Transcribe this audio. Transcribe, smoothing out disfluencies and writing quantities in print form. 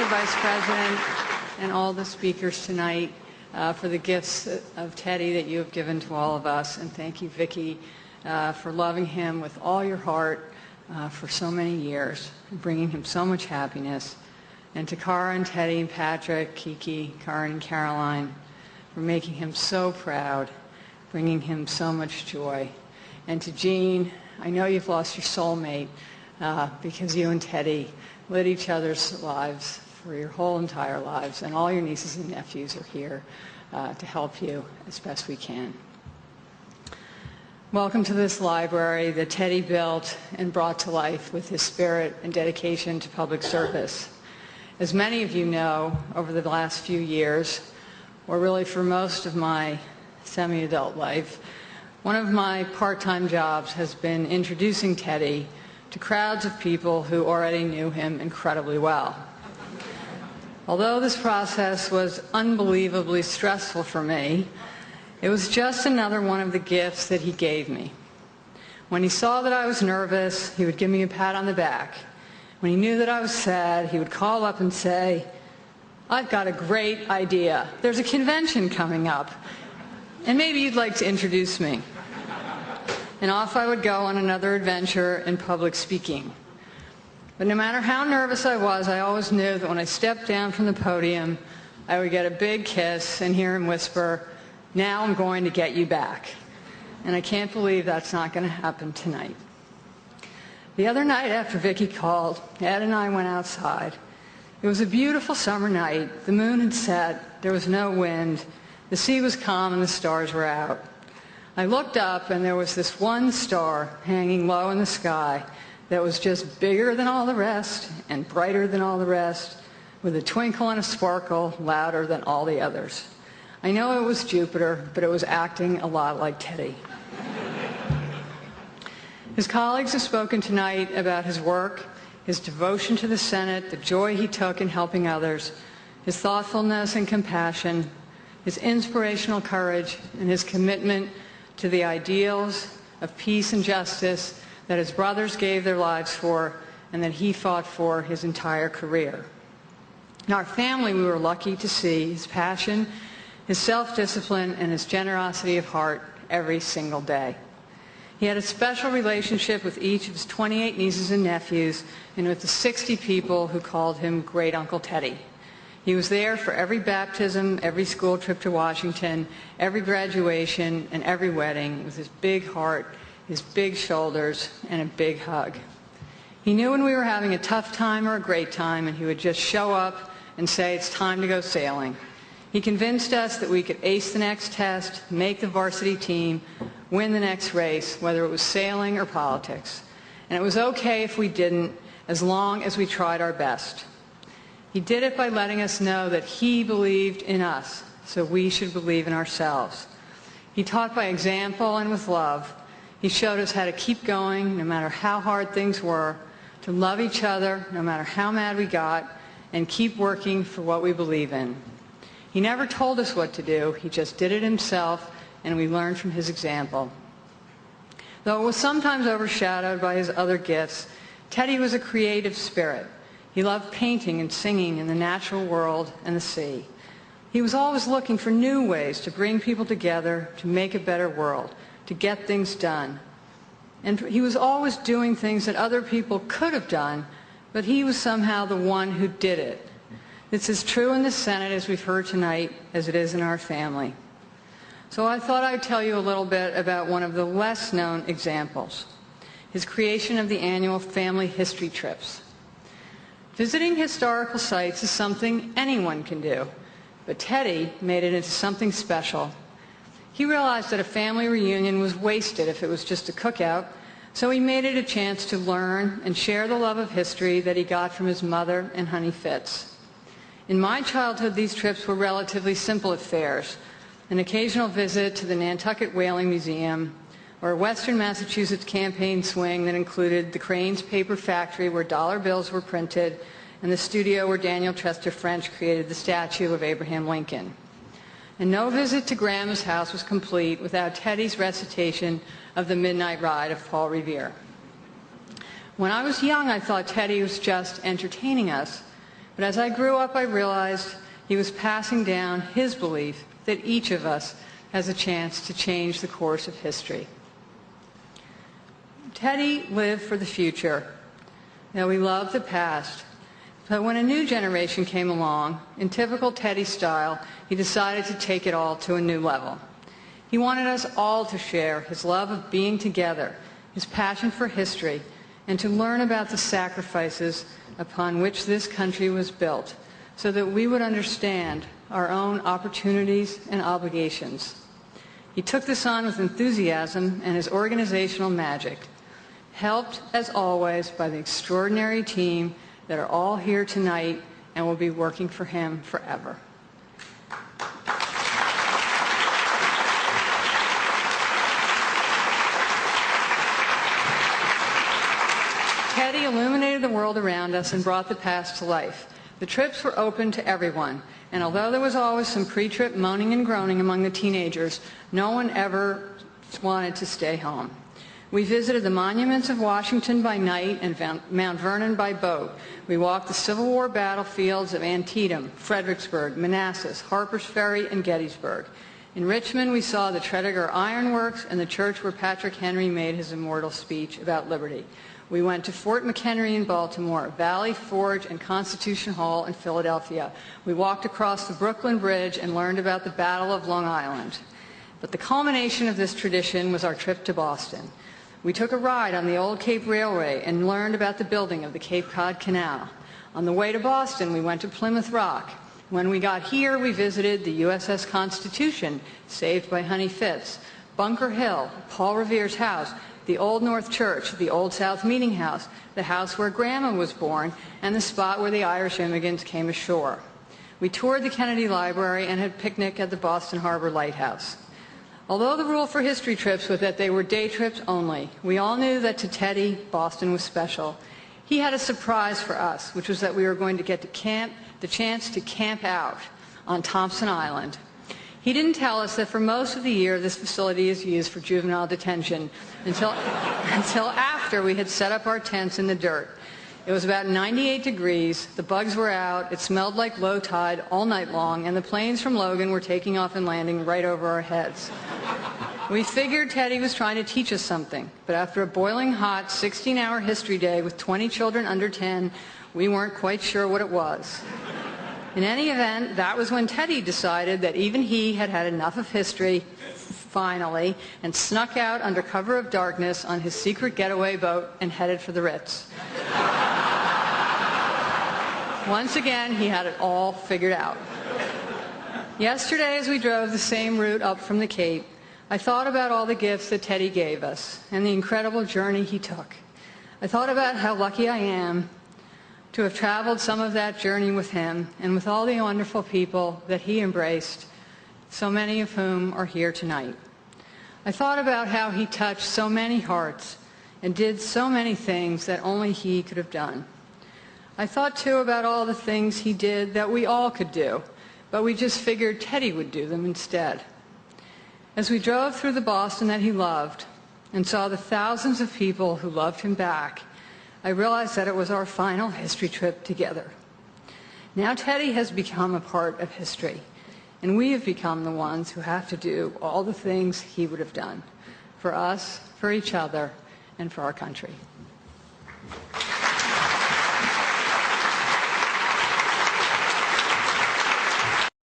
the Vice President and all the speakers tonight for the gifts of Teddy that you have given to all of us. And thank you, Vicki, for loving him with all your heart for so many years, and bringing him so much happiness. And to Cara and Teddy and Patrick, Kiki, Karen and Caroline, for making him so proud, bringing him so much joy. And to Jean, I know you've lost your soulmate because you and Teddy lit each other's lives for your whole entire lives, and all your nieces and nephews are here to help you as best we can. Welcome to this library that Teddy built and brought to life with his spirit and dedication to public service. As many of you know, over the last few years, or really for most of my semi-adult life, one of my part-time jobs has been introducing Teddy to crowds of people who already knew him incredibly well. Although this process was unbelievably stressful for me, it was just another one of the gifts that he gave me. When he saw that I was nervous, he would give me a pat on the back. When he knew that I was sad, he would call up and say, "I've got a great idea. There's a convention coming up, and maybe you'd like to introduce me." And off I would go on another adventure in public speaking. But no matter how nervous I was, I always knew that when I stepped down from the podium, I would get a big kiss and hear him whisper, "Now I'm going to get you back." And I can't believe that's not going to happen tonight. The other night after Vicki called, Ed and I went outside. It was a beautiful summer night. The moon had set, there was no wind, the sea was calm, and the stars were out. I looked up, and there was this one star hanging low in the sky that was just bigger than all the rest and brighter than all the rest, with a twinkle and a sparkle louder than all the others. I know it was Jupiter, but it was acting a lot like Teddy. His colleagues have spoken tonight about his work, his devotion to the Senate, the joy he took in helping others, his thoughtfulness and compassion, his inspirational courage, and his commitment to the ideals of peace and justice that his brothers gave their lives for and that he fought for his entire career. In our family, we were lucky to see his passion, his self-discipline, and his generosity of heart every single day. He had a special relationship with each of his 28 nieces and nephews and with the 60 people who called him Great Uncle Teddy. He was there for every baptism, every school trip to Washington, every graduation, and every wedding with his big heart, his big shoulders, and a big hug. He knew when we were having a tough time or a great time, and he would just show up and say, "It's time to go sailing." He convinced us that we could ace the next test, make the varsity team, win the next race, whether it was sailing or politics. And it was okay if we didn't, as long as we tried our best. He did it by letting us know that he believed in us, so we should believe in ourselves. He taught by example and with love. He showed us how to keep going no matter how hard things were, to love each other no matter how mad we got, and keep working for what we believe in. He never told us what to do, he just did it himself, and we learned from his example. Though it was sometimes overshadowed by his other gifts, Teddy was a creative spirit. He loved painting and singing in the natural world and the sea. He was always looking for new ways to bring people together, to make a better world, to get things done. And he was always doing things that other people could have done, but he was somehow the one who did it. This is true in the Senate, as we've heard tonight, as it is in our family. So I thought I'd tell you a little bit about one of the less-known examples, his creation of the annual family history trips. Visiting historical sites is something anyone can do, but Teddy made it into something special. He realized that a family reunion was wasted if it was just a cookout, so he made it a chance to learn and share the love of history that he got from his mother and Honey Fitz. In my childhood, these trips were relatively simple affairs, an occasional visit to the Nantucket Whaling Museum, or a Western Massachusetts campaign swing that included the Crane's paper factory where dollar bills were printed and the studio where Daniel Chester French created the statue of Abraham Lincoln. And no visit to Grandma's house was complete without Teddy's recitation of the Midnight Ride of Paul Revere. When I was young, I thought Teddy was just entertaining us, But as I grew up, I realized he was passing down his belief that each of us has a chance to change the course of history. Teddy lived for the future. Now, we love the past, but when a new generation came along, in typical Teddy style, he decided to take it all to a new level. He wanted us all to share his love of being together, his passion for history, and to learn about the sacrifices upon which this country was built, so that we would understand our own opportunities and obligations. He took this on with enthusiasm and his organizational magic, helped, as always, by the extraordinary team that are all here tonight and will be working for him forever. Teddy illuminated the world around us and brought the past to life. The trips were open to everyone, and although there was always some pre-trip moaning and groaning among the teenagers, no one ever wanted to stay home. We visited the monuments of Washington by night and Mount Vernon by boat. We walked the Civil War battlefields of Antietam, Fredericksburg, Manassas, Harper's Ferry, and Gettysburg. In Richmond, we saw the Tredegar Iron Works and the church where Patrick Henry made his immortal speech about liberty. We went to Fort McHenry in Baltimore, Valley Forge and Constitution Hall in Philadelphia. We walked across the Brooklyn Bridge and learned about the Battle of Long Island. But the culmination of this tradition was our trip to Boston. We took a ride on the old Cape Railway and learned about the building of the Cape Cod Canal. On the way to Boston, we went to Plymouth Rock. When we got here, we visited the USS Constitution, saved by Honey Fitz, Bunker Hill, Paul Revere's house, the Old North Church, the Old South Meeting House, the house where Grandma was born, and the spot where the Irish immigrants came ashore. We toured the Kennedy Library and had a picnic at the Boston Harbor Lighthouse. Although the rule for history trips was that they were day trips only, we all knew that to Teddy, Boston was special. He had a surprise for us, which was that we were going to get the chance to camp out on Thompson Island. He didn't tell us that for most of the year this facility is used for juvenile detention until after we had set up our tents in the dirt. It was about 98 degrees, the bugs were out, it smelled like low tide all night long, and the planes from Logan were taking off and landing right over our heads. We figured Teddy was trying to teach us something, but after a boiling hot 16-hour history day with 20 children under 10, we weren't quite sure what it was. In any event, that was when Teddy decided that even he had had enough of history, finally, and snuck out under cover of darkness on his secret getaway boat and headed for the Ritz. Once again, he had it all figured out. Yesterday, as we drove the same route up from the Cape, I thought about all the gifts that Teddy gave us and the incredible journey he took. I thought about how lucky I am to have traveled some of that journey with him and with all the wonderful people that he embraced, so many of whom are here tonight. I thought about how he touched so many hearts and did so many things that only he could have done. I thought, too, about all the things he did that we all could do, but we just figured Teddy would do them instead. As we drove through the Boston that he loved and saw the thousands of people who loved him back, I realized that it was our final history trip together. Now Teddy has become a part of history, and we have become the ones who have to do all the things he would have done for us, for each other, and for our country.